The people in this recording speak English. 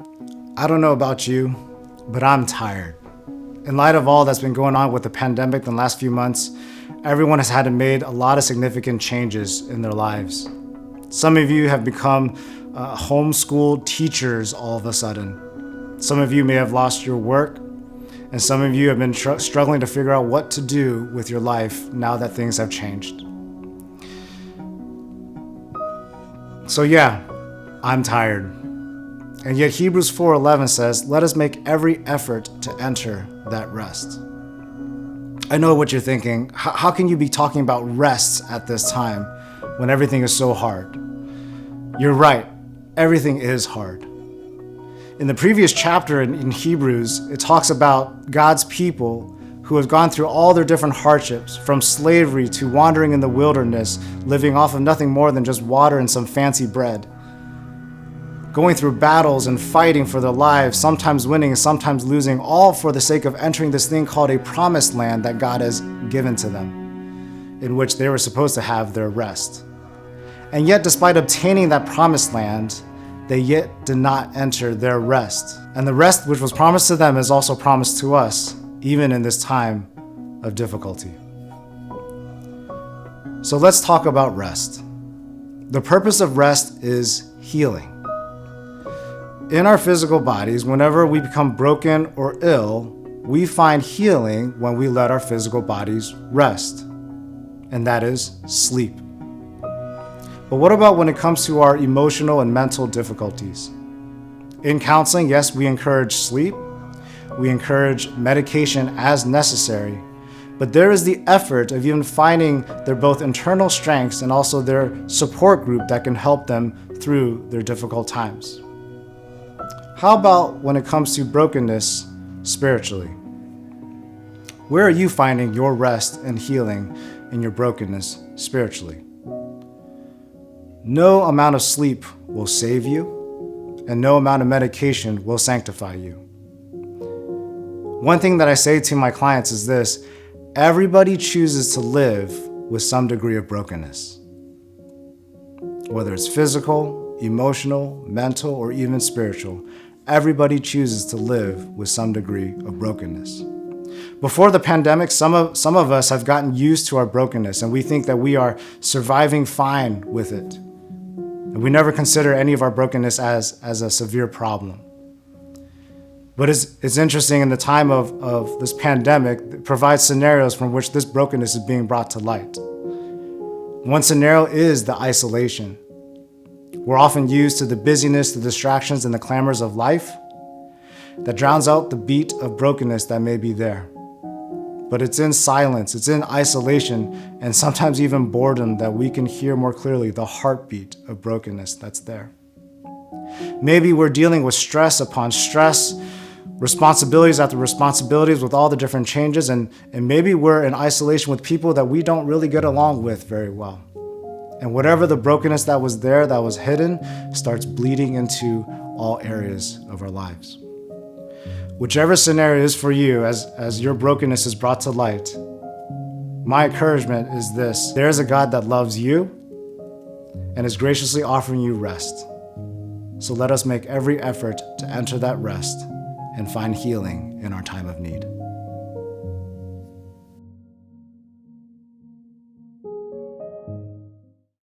I don't know about you, but I'm tired. In light of all that's been going on with the pandemic in the last few months, everyone has had to make a lot of significant changes in their lives. Some of you have become homeschooled teachers all of a sudden. Some of you may have lost your work, and some of you have been struggling to figure out what to do with your life now that things have changed. So yeah, I'm tired. And yet Hebrews 4:11 says, let us make every effort to enter that rest. I know what you're thinking. How can you be talking about rest at this time when everything is so hard? You're right, everything is hard. In the previous chapter in Hebrews, it talks about God's people who have gone through all their different hardships, from slavery to wandering in the wilderness, living off of nothing more than just water and some fancy bread. Going through battles and fighting for their lives, sometimes winning and sometimes losing, all for the sake of entering this thing called a promised land that God has given to them, in which they were supposed to have their rest. And yet, despite obtaining that promised land, they yet did not enter their rest. And the rest which was promised to them is also promised to us, even in this time of difficulty. So let's talk about rest. The purpose of rest is healing. In our physical bodies, whenever we become broken or ill, we find healing when we let our physical bodies rest, and that is sleep. But what about when it comes to our emotional and mental difficulties? In counseling, yes, we encourage sleep, we encourage medication as necessary, but there is the effort of even finding their both internal strengths and also their support group that can help them through their difficult times. How about when it comes to brokenness spiritually? Where are you finding your rest and healing in your brokenness spiritually? No amount of sleep will save you, and no amount of medication will sanctify you. One thing that I say to my clients is this: everybody chooses to live with some degree of brokenness. Whether it's physical, emotional, mental, or even spiritual, everybody chooses to live with some degree of brokenness. Before the pandemic, some of us have gotten used to our brokenness, and we think that we are surviving fine with it. And we never consider any of our brokenness as a severe problem. But it's interesting, in the time of this pandemic, it provides scenarios from which this brokenness is being brought to light. One scenario is the isolation. We're often used to the busyness, the distractions, and the clamors of life that drowns out the beat of brokenness that may be there. But it's in silence, it's in isolation, and sometimes even boredom that we can hear more clearly the heartbeat of brokenness that's there. Maybe we're dealing with stress upon stress, responsibilities after responsibilities with all the different changes, and maybe we're in isolation with people that we don't really get along with very well. And whatever the brokenness that was there, that was hidden, starts bleeding into all areas of our lives. Whichever scenario is for you, as your brokenness is brought to light, my encouragement is this: there is a God that loves you and is graciously offering you rest. So let us make every effort to enter that rest and find healing in our time of need.